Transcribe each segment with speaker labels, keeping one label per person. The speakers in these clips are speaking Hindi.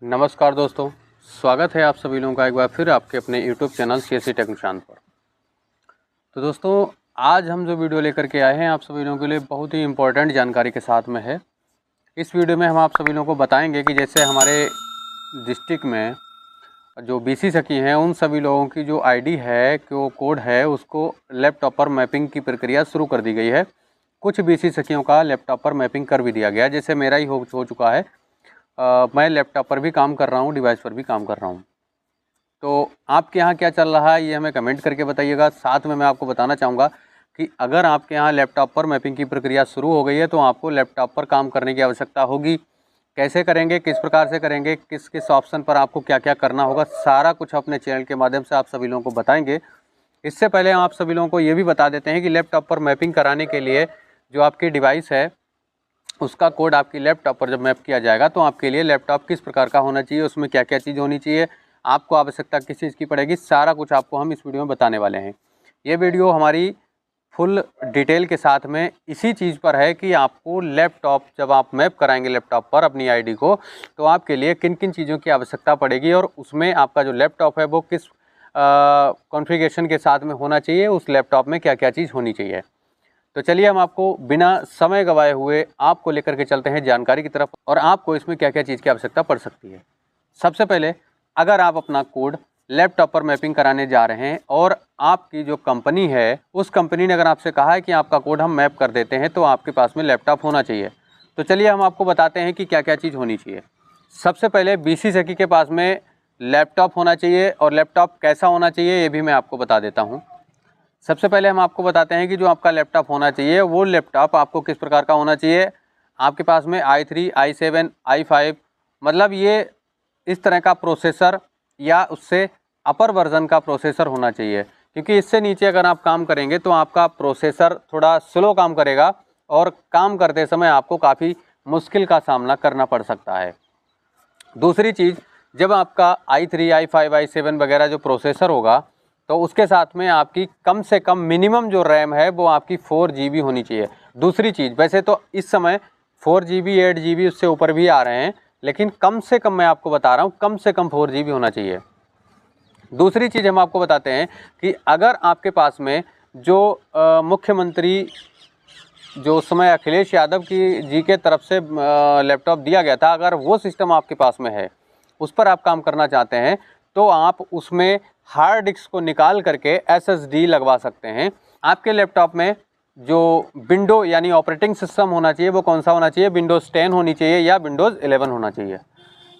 Speaker 1: नमस्कार दोस्तों, स्वागत है आप सभी लोगों का एक बार फिर आपके अपने YouTube channel CSC tech Nishant पर। तो दोस्तों, आज हम जो वीडियो लेकर के आए हैं आप सभी लोगों के लिए बहुत ही इम्पोर्टेंट जानकारी के साथ में है। इस वीडियो में हम आप सभी लोगों को बताएंगे कि जैसे हमारे डिस्ट्रिक्ट में जो BC सखी हैं उन सभी लोगों की जो ID है, जो कोड है, उसको लैपटॉप पर मैपिंग की प्रक्रिया शुरू कर दी गई है। कुछ BC सखियों का लैपटॉप पर मैपिंग कर भी दिया गया, जैसे मेरा ही हो चुका है। मैं लैपटॉप पर भी काम कर रहा हूँ, डिवाइस पर भी काम कर रहा हूँ। तो आपके यहाँ क्या चल रहा है ये हमें कमेंट करके बताइएगा। साथ में मैं आपको बताना चाहूँगा कि अगर आपके यहाँ लैपटॉप पर मैपिंग की प्रक्रिया शुरू हो गई है तो आपको लैपटॉप पर काम करने की आवश्यकता होगी। कैसे करेंगे, किस प्रकार से करेंगे, किस किस ऑप्शन पर आपको क्या क्या करना होगा, सारा कुछ अपने चैनल के माध्यम से आप सभी लोगों को बताएंगे। इससे पहले हम आप सभी लोगों को ये भी बता देते हैं कि लैपटॉप पर मैपिंग कराने के लिए जो आपकी डिवाइस है उसका कोड आपकी लैपटॉप पर जब मैप किया जाएगा तो आपके लिए लैपटॉप किस प्रकार का होना चाहिए, उसमें क्या क्या चीज़ होनी चाहिए, आपको आवश्यकता किस चीज़ की पड़ेगी, सारा कुछ आपको हम इस वीडियो में बताने वाले हैं। ये वीडियो हमारी फुल डिटेल के साथ में इसी चीज़ पर है कि आपको लैपटॉप जब आप मैप कराएंगे लैपटॉप पर अपनी ID को तो आपके लिए किन किन चीज़ों की आवश्यकता पड़ेगी और उसमें आपका जो लैपटॉप है वो किस कॉन्फ़िगरेशन के साथ में होना चाहिए, उस लैपटॉप में क्या क्या चीज़ होनी चाहिए। तो चलिए हम आपको बिना समय गवाए हुए आपको लेकर के चलते हैं जानकारी की तरफ और आपको इसमें क्या क्या चीज़ की आवश्यकता पड़ सकती है। सबसे पहले, अगर आप अपना कोड लैपटॉप पर मैपिंग कराने जा रहे हैं और आपकी जो कंपनी है उस कंपनी ने अगर आपसे कहा है कि आपका कोड हम मैप कर देते हैं तो आपके पास में लैपटॉप होना चाहिए। तो चलिए हम आपको बताते हैं कि क्या क्या चीज़ होनी चाहिए। सबसे पहले BC सखी के पास में लैपटॉप होना चाहिए और लैपटॉप कैसा होना चाहिए ये भी मैं आपको बता देता हूँ। सबसे पहले हम आपको बताते हैं कि जो आपका लैपटॉप होना चाहिए वो लैपटॉप आपको किस प्रकार का होना चाहिए। आपके पास में i3, i7, i5 मतलब ये इस तरह का प्रोसेसर या उससे अपर वर्जन का प्रोसेसर होना चाहिए, क्योंकि इससे नीचे अगर आप काम करेंगे तो आपका प्रोसेसर थोड़ा स्लो काम करेगा और काम करते समय आपको काफ़ी मुश्किल का सामना करना पड़ सकता है। दूसरी चीज़, जब आपका i3, i5, i7 वगैरह जो प्रोसेसर होगा तो उसके साथ में आपकी कम से कम मिनिमम जो रैम है वो आपकी 4 GB होनी चाहिए। दूसरी चीज़, वैसे तो इस समय 4 GB 8 GB उससे ऊपर भी आ रहे हैं, लेकिन कम से कम मैं आपको बता रहा हूँ कम से कम 4 GB होना चाहिए। दूसरी चीज़ हम आपको बताते हैं कि अगर आपके पास में जो मुख्यमंत्री जो उस समय अखिलेश यादव जी के तरफ से लैपटॉप दिया गया था, अगर वो सिस्टम आपके पास में है, उस पर आप काम करना चाहते हैं तो आप उसमें हार्ड डिस्क को निकाल करके SSD लगवा सकते हैं। आपके लैपटॉप में जो विंडो यानी ऑपरेटिंग सिस्टम होना चाहिए वो कौन सा होना चाहिए, विंडोज़ 10 होनी चाहिए या विंडोज़ 11 होना चाहिए।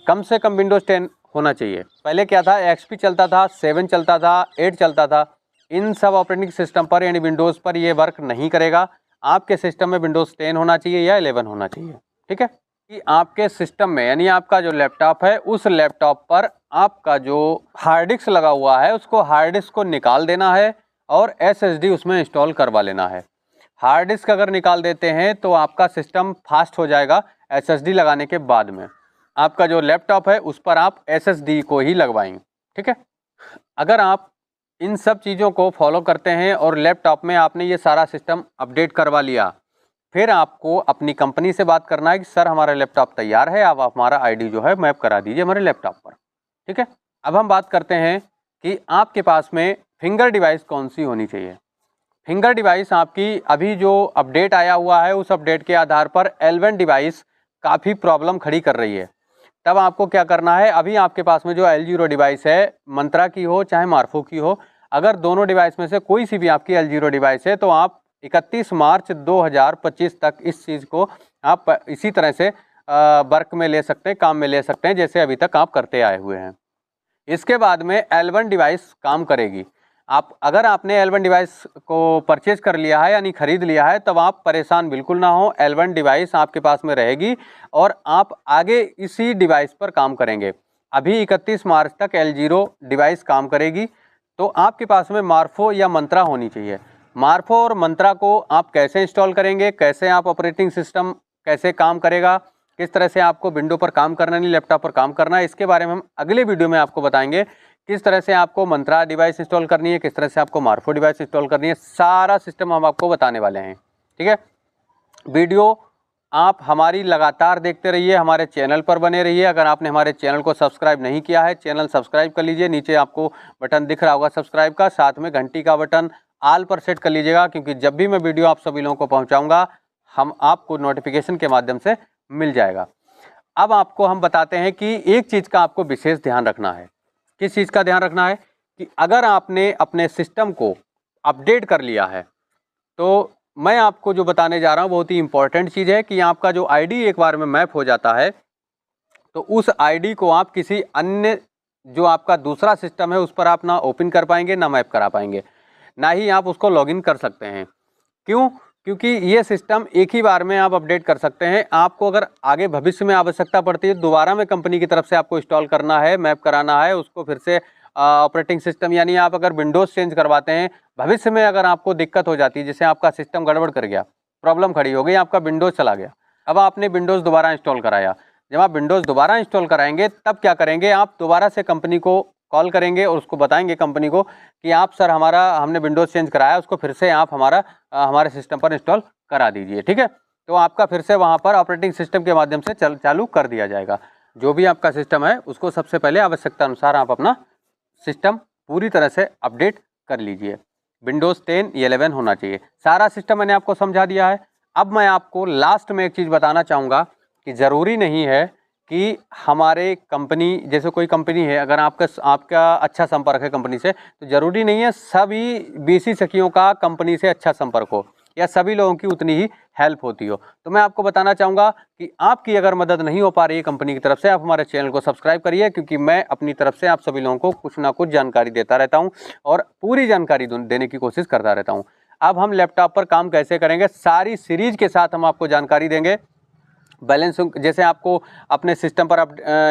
Speaker 1: कम से कम विंडोज़ 10 होना चाहिए। पहले क्या था, XP चलता था, 7 चलता था, 8 चलता था। इन सब ऑपरेटिंग सिस्टम पर यानी विंडोज़ पर ये वर्क नहीं करेगा। आपके सिस्टम में विंडोज़ 10 होना चाहिए या 11 होना चाहिए। ठीक है, कि आपके सिस्टम में यानी आपका जो लैपटॉप है उस लैपटॉप पर आपका जो हार्ड डिस्क लगा हुआ है उसको हार्ड डिस्क को निकाल देना है और SSD उसमें इंस्टॉल करवा लेना है। हार्ड डिस्क अगर निकाल देते हैं तो आपका सिस्टम फास्ट हो जाएगा। SSD लगाने के बाद में आपका जो लैपटॉप है उस पर आप SSD को ही लगवाएंगे। ठीक है, अगर आप इन सब चीज़ों को फॉलो करते हैं और लैपटॉप में आपने ये सारा सिस्टम अपडेट करवा लिया, फिर आपको अपनी कंपनी से बात करना है कि सर हमारा लैपटॉप तैयार है, आप हमारा ID जो है मैप करा दीजिए हमारे लैपटॉप पर। ठीक है, अब हम बात करते हैं कि आपके पास में फिंगर डिवाइस कौन सी होनी चाहिए। फिंगर डिवाइस आपकी अभी जो अपडेट आया हुआ है उस अपडेट के आधार पर L1 डिवाइस काफ़ी प्रॉब्लम खड़ी कर रही है। तब आपको क्या करना है, अभी आपके पास में जो L0 डिवाइस है, मंत्रा की हो चाहे मार्फो की हो, अगर दोनों डिवाइस में से कोई सी भी आपकी L0 डिवाइस है तो आप 31 मार्च 2025 तक इस चीज़ को आप इसी तरह से वर्क में ले सकते हैं, काम में ले सकते हैं जैसे अभी तक आप करते आए हुए हैं। इसके बाद में L1 डिवाइस काम करेगी। आप अगर आपने L1 डिवाइस को परचेज कर लिया है यानी ख़रीद लिया है तब आप परेशान बिल्कुल ना हो, L1 डिवाइस आपके पास में रहेगी और आप आगे इसी डिवाइस पर काम करेंगे। अभी 31 मार्च तक L0 डिवाइस काम करेगी। तो आपके पास में मार्फो या मंत्रा होनी चाहिए। मार्फो और मंत्रा को आप कैसे इंस्टॉल करेंगे, कैसे आप ऑपरेटिंग सिस्टम कैसे काम करेगा, किस तरह से आपको विंडो पर काम करना नहीं लैपटॉप पर काम करना है, इसके बारे में हम अगले वीडियो में आपको बताएंगे। किस तरह से आपको मंत्रा डिवाइस इंस्टॉल करनी है, किस तरह से आपको मार्फो डिवाइस इंस्टॉल करनी है, सारा सिस्टम हम आपको बताने वाले हैं। ठीक है, वीडियो आप हमारी लगातार देखते रहिए, हमारे चैनल पर बने रहिए। अगर आपने हमारे चैनल को सब्सक्राइब नहीं किया है, चैनल सब्सक्राइब कर लीजिए। नीचे आपको बटन दिख रहा होगा सब्सक्राइब का, साथ में घंटी का बटन ऑल पर सेट कर लीजिएगा, क्योंकि जब भी मैं वीडियो आप सभी लोगों को पहुंचाऊंगा हम आपको नोटिफिकेशन के माध्यम से मिल जाएगा। अब आपको हम बताते हैं कि एक चीज़ का आपको विशेष ध्यान रखना है। किस चीज़ का ध्यान रखना है कि अगर आपने अपने सिस्टम को अपडेट कर लिया है, तो मैं आपको जो बताने जा रहा हूँ बहुत ही इंपॉर्टेंट चीज़ है कि आपका जो आईडी एक बार में मैप हो जाता है, तो उस आईडी को आप किसी अन्य जो आपका दूसरा सिस्टम है उस पर आप ना ओपन कर पाएंगे, ना मैप करा पाएंगे, ना ही आप उसको लॉगिन कर सकते हैं। क्यों? क्योंकि ये सिस्टम एक ही बार में आप अपडेट कर सकते हैं। आपको अगर आगे भविष्य में आवश्यकता पड़ती है, दोबारा में कंपनी की तरफ से आपको इंस्टॉल करना है, मैप कराना है, उसको फिर से ऑपरेटिंग सिस्टम, यानी आप अगर विंडोज़ चेंज करवाते हैं, भविष्य में अगर आपको दिक्कत हो जाती है, जैसे आपका सिस्टम गड़बड़ कर गया, प्रॉब्लम खड़ी हो गई, आपका विंडोज़ चला गया, अब आपने विंडोज़ दोबारा इंस्टॉल कराया, जब आप विंडोज़ दोबारा इंस्टॉल कराएंगे तब क्या करेंगे, आप दोबारा से कंपनी को कॉल करेंगे और उसको बताएंगे कंपनी को कि आप सर हमने विंडोज़ चेंज कराया, उसको फिर से आप हमारे सिस्टम पर इंस्टॉल करा दीजिए। ठीक है, तो आपका फिर से वहाँ पर ऑपरेटिंग सिस्टम के माध्यम से चालू कर दिया जाएगा। जो भी आपका सिस्टम है उसको सबसे पहले आवश्यकता अनुसार आप अपना सिस्टम पूरी तरह से अपडेट कर लीजिए। विंडोज़ 10 या 11 होना चाहिए। सारा सिस्टम मैंने आपको समझा दिया है। अब मैं आपको लास्ट में एक चीज़ बताना चाहूँगा कि ज़रूरी नहीं है कि हमारे कंपनी, जैसे कोई कंपनी है, अगर आपका अच्छा संपर्क है कंपनी से, तो ज़रूरी नहीं है सभी बीसी सखियों का कंपनी से अच्छा संपर्क हो या सभी लोगों की उतनी ही हेल्प होती हो। तो मैं आपको बताना चाहूँगा कि आपकी अगर मदद नहीं हो पा रही है कंपनी की तरफ से, आप हमारे चैनल को सब्सक्राइब करिए, क्योंकि मैं अपनी तरफ से आप सभी लोगों को कुछ ना कुछ जानकारी देता रहता हूँ और पूरी जानकारी देने की कोशिश करता रहता हूँ। अब हम लैपटॉप पर काम कैसे करेंगे, सारी सीरीज के साथ हम आपको जानकारी देंगे। बैलेंस जैसे आपको अपने सिस्टम पर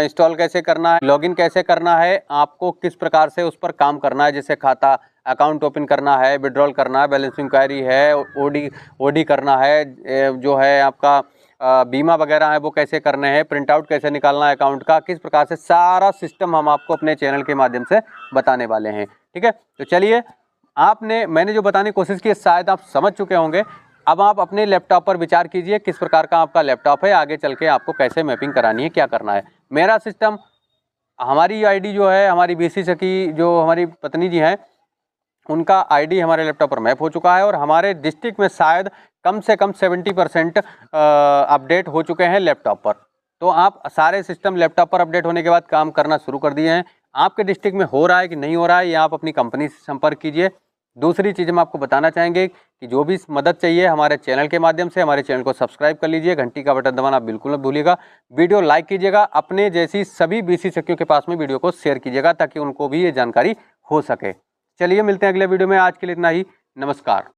Speaker 1: इंस्टॉल कैसे करना है, लॉगिन कैसे करना है, आपको किस प्रकार से उस पर काम करना है, जैसे खाता अकाउंट ओपन करना है, विड्रॉल करना है, बैलेंस इंक्वायरी है, ओडी करना है, जो है आपका बीमा वगैरह है वो कैसे करने हैं, प्रिंट आउट कैसे निकालना है अकाउंट का, किस प्रकार से सारा सिस्टम हम आपको अपने चैनल के माध्यम से बताने वाले हैं। ठीक है, तो चलिए, मैंने जो बताने की कोशिश की शायद आप समझ चुके होंगे। अब आप अपने लैपटॉप पर विचार कीजिए किस प्रकार का आपका लैपटॉप है, आगे चल के आपको कैसे मैपिंग करानी है, क्या करना है। मेरा सिस्टम, हमारी आईडी जो है, हमारी बीसी सखी जो हमारी पत्नी जी हैं, उनका आईडी हमारे लैपटॉप पर मैप हो चुका है और हमारे डिस्ट्रिक्ट में शायद कम से कम 70% अपडेट हो चुके हैं लैपटॉप पर। तो आप सारे सिस्टम लैपटॉप पर अपडेट होने के बाद काम करना शुरू कर दिए हैं। आपके डिस्ट्रिक्ट में हो रहा है कि नहीं हो रहा है, ये आप अपनी कंपनी से संपर्क कीजिए। दूसरी चीज़ हम आपको बताना चाहेंगे कि जो भी मदद चाहिए हमारे चैनल के माध्यम से, हमारे चैनल को सब्सक्राइब कर लीजिए, घंटी का बटन दबाना बिल्कुल मत भूलिएगा, वीडियो लाइक कीजिएगा, अपने जैसी सभी बीसी सखियों के पास में वीडियो को शेयर कीजिएगा ताकि उनको भी ये जानकारी हो सके। चलिए, मिलते हैं अगले वीडियो में। आज के लिए इतना ही, नमस्कार।